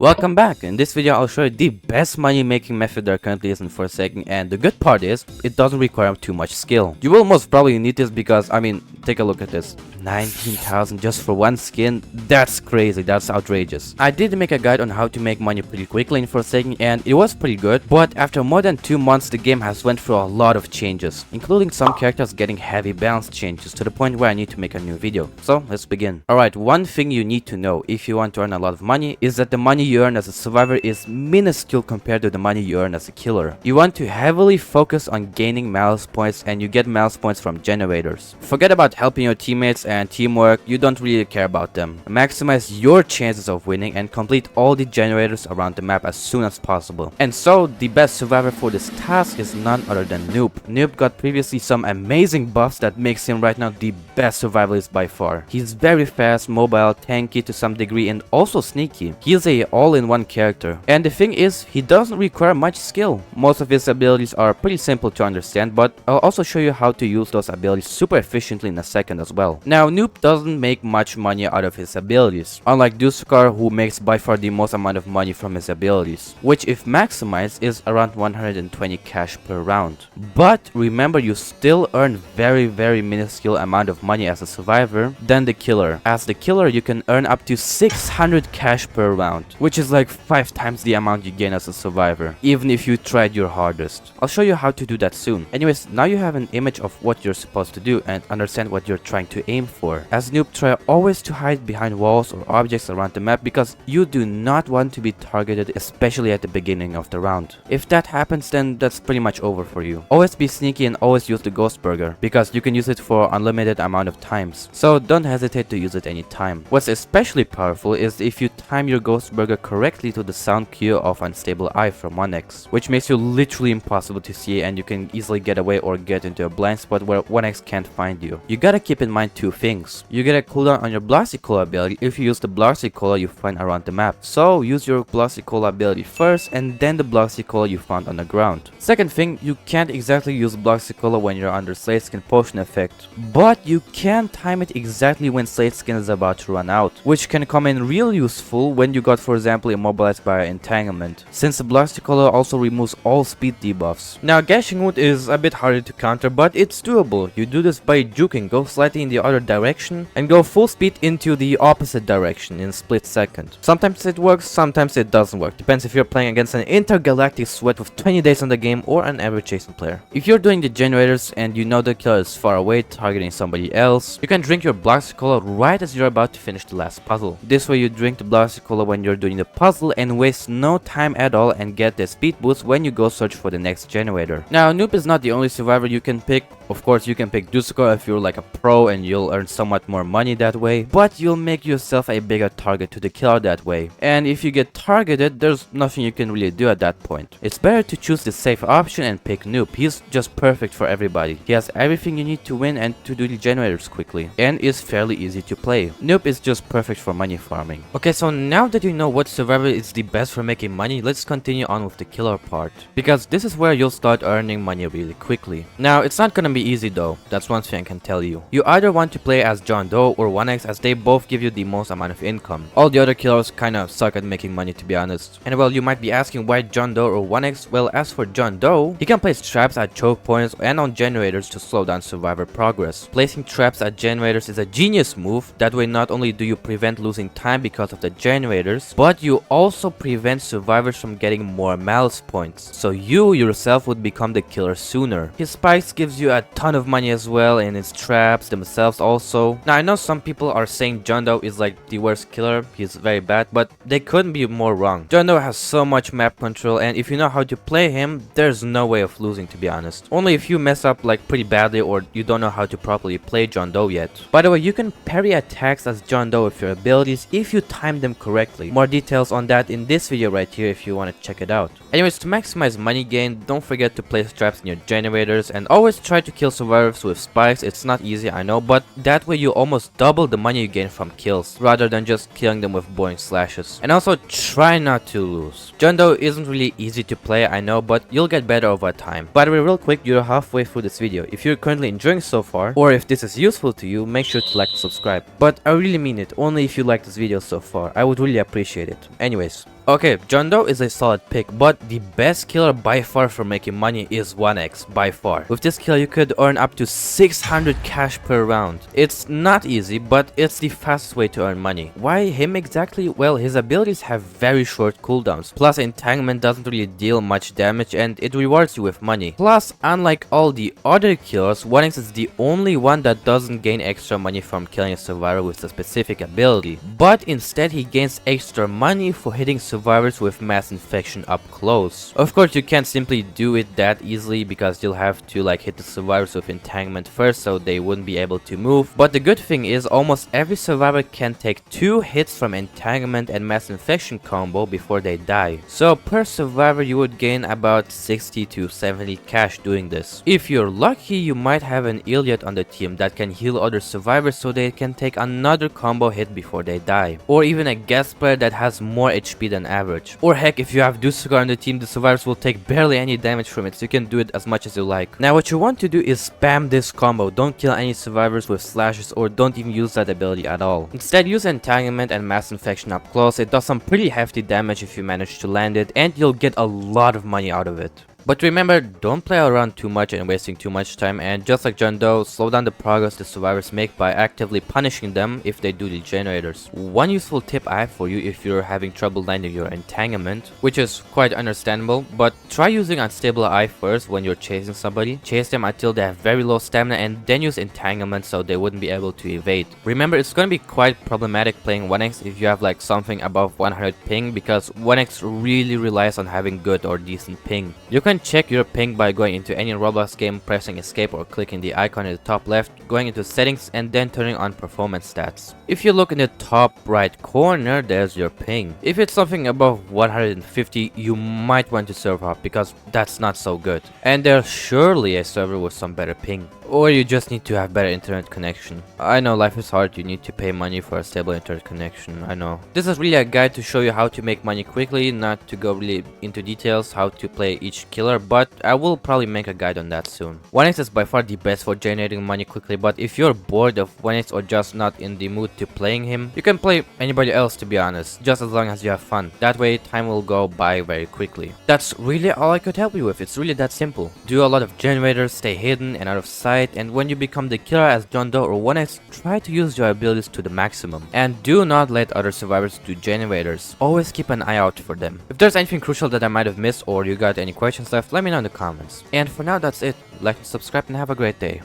Welcome back. In this video I'll show you the best money making method there currently is in Forsaken, and the good part is it doesn't require too much skill. You will most probably need this because take a look at this. 19,000 just for one skin. That's crazy. That's outrageous. I did make a guide on how to make money pretty quickly in Forsaken and it was pretty good, but after more than 2 months the game has went through a lot of changes, including some characters getting heavy balance changes to the point where I need to make a new video. So let's begin. Alright, one thing you need to know if you want to earn a lot of money is that the money you earn as a survivor is minuscule compared to the money you earn as a killer. You want to heavily focus on gaining malice points, and you get malice points from generators. Forget about helping your teammates and teamwork, you don't really care about them. Maximize your chances of winning and complete all the generators around the map as soon as possible. And so the best survivor for this task is none other than Noob. Noob got previously some amazing buffs that makes him right now the best survivalist by far. He's very fast, mobile, tanky to some degree, and also sneaky. He's a all-in-one character. And the thing is, he doesn't require much skill. Most of his abilities are pretty simple to understand, but I'll also show you how to use those abilities super efficiently in a second as well. Now, Noob doesn't make much money out of his abilities, unlike Dusukar, who makes by far the most amount of money from his abilities, which if maximized is around 120 cash per round. But remember, you still earn very minuscule amount of money as a survivor than the killer. As the killer, you can earn up to 600 cash per round, which is like 5 times the amount you gain as a survivor, even if you tried your hardest. I'll show you how to do that soon. Anyways, now you have an image of what you're supposed to do and understand what you're trying to aim for. As Noob, try always to hide behind walls or objects around the map because you do not want to be targeted, especially at the beginning of the round. If that happens, then that's pretty much over for you. Always be sneaky and always use the ghost burger because you can use it for unlimited amount of times, so don't hesitate to use it anytime. What's especially powerful is if you time your ghost burger correctly to the sound cue of Unstable Eye from 1x, which makes you literally impossible to see and you can easily get away or get into a blind spot where 1x can't find you. You gotta keep in mind two things. You get a cooldown on your Blasticola ability if you use the Blasticola you find around the map, so use your Blasticola ability first and then the Blasticola you found on the ground. Second thing, you can't exactly use Blasticola when you're under Slate Skin potion effect, but you can time it exactly when Slate Skin is about to run out, which can come in real useful when you got, for example, immobilized by entanglement, since the Blasticola also removes all speed debuffs. Now, Gashing Wound is a bit harder to counter, but it's doable. You do this by juking, go slightly in the other direction and go full speed into the opposite direction in a split second. Sometimes it works, sometimes it doesn't work. Depends if you're playing against an intergalactic sweat with 20 days on the game or an average Jason player. If you're doing the generators and you know the killer is far away targeting somebody else, you can drink your Blasticola right as you're about to finish the last puzzle. This way you drink the Blasticola when you're doing the puzzle and waste no time at all and get the speed boost when you go search for the next generator. Now, Noob is not the only survivor you can pick. Of course, you can pick Dusukar if you're like a pro and you'll earn somewhat more money that way, but you'll make yourself a bigger target to the killer that way. And if you get targeted, there's nothing you can really do at that point. It's better to choose the safe option and pick Noob. He's just perfect for everybody. He has everything you need to win and to do the generators quickly, and is fairly easy to play. Noob is just perfect for money farming. Okay, so now that you know what survivor is the best for making money, let's continue on with the killer part, because this is where you'll start earning money really quickly. Now, it's not gonna be easy though, that's one thing I can tell you. You either want to play as John Doe or 1x, as they both give you the most amount of income. All the other killers kinda suck at making money, to be honest. And well, you might be asking why John Doe or 1x? Well, as for John Doe, he can place traps at choke points and on generators to slow down survivor progress. Placing traps at generators is a genius move. That way not only do you prevent losing time because of the generators, but you also prevent survivors from getting more malice points, so you yourself would become the killer sooner. His spikes gives you a ton of money as well, and his traps themselves also. Now, I know some people are saying John Doe is like the worst killer, he's very bad, but they couldn't be more wrong. John Doe has so much map control, and if you know how to play him, there's no way of losing, to be honest. Only if you mess up like pretty badly or you don't know how to properly play John Doe yet. By the way, you can parry attacks as John Doe with your abilities if you time them correctly. More details on that in this video right here if you want to check it out. Anyways, to maximize money gain, don't forget to place traps in your generators and always try to kill survivors with spikes. It's not easy, I know, but that way you almost double the money you gain from kills rather than just killing them with boring slashes. And also try not to lose. John Doe isn't really easy to play, I know, but you'll get better over time. By the way, real quick, you're halfway through this video. If you're currently enjoying so far, or if this is useful to you, make sure to like and subscribe. But I really mean it, only if you like this video so far. I would really appreciate it. Anyways, Okay, John Doe is a solid pick, but the best killer by far for making money is 1x, by far. With this kill you could earn up to 600 cash per round. It's not easy, but it's the fastest way to earn money. Why him exactly? Well, his abilities have very short cooldowns, plus entanglement doesn't really deal much damage and it rewards you with money. Plus, unlike all the other killers, 1x is the only one that doesn't gain extra money from killing a survivor with a specific ability, but instead he gains extra money for hitting survivors with mass infection up close. Of course, you can't simply do it that easily because you'll have to like hit the survivors with entanglement first so they wouldn't be able to move, but the good thing is almost every survivor can take 2 hits from entanglement and mass infection combo before they die. So per survivor you would gain about 60 to 70 cash doing this. If you're lucky, you might have an Iliad on the team that can heal other survivors so they can take another combo hit before they die. Or even a guest player that has more HP than average. Or heck, if you have Dusukar on the team, the survivors will take barely any damage from it, so you can do it as much as you like. Now what you want to do is spam this combo. Don't kill any survivors with slashes or don't even use that ability at all. Instead use entanglement and mass infection up close. It does some pretty hefty damage if you manage to land it, and you'll get a lot of money out of it. But remember, don't play around too much and wasting too much time, and just like John Doe, slow down the progress the survivors make by actively punishing them if they do the generators. One useful tip I have for you if you're having trouble landing your entanglement, which is quite understandable, but try using unstable eye first when you're chasing somebody. Chase them until they have very low stamina and then use entanglement so they wouldn't be able to evade. Remember, it's gonna be quite problematic playing 1x if you have like something above 100 ping, because 1x really relies on having good or decent ping. You can check your ping by going into any Roblox game, pressing escape or clicking the icon in the top left, going into settings and then turning on performance stats. If you look in the top right corner, there's your ping. If it's something above 150, you might want to server hop because that's not so good. And there's surely a server with some better ping. Or you just need to have better internet connection. I know life is hard, you need to pay money for a stable internet connection, I know. This is really a guide to show you how to make money quickly, not to go really into details how to play each killer, but I will probably make a guide on that soon. 1x is by far the best for generating money quickly, but if you're bored of 1x or just not in the mood to playing him, you can play anybody else, to be honest, just as long as you have fun. That way time will go by very quickly. That's really all I could help you with, it's really that simple. Do a lot of generators, stay hidden and out of sight, and when you become the killer as John Doe or 1x, try to use your abilities to the maximum. And do not let other survivors do generators. Always keep an eye out for them. If there's anything crucial that I might have missed or you got any questions left, let me know in the comments. And for now that's it. Like and subscribe and have a great day.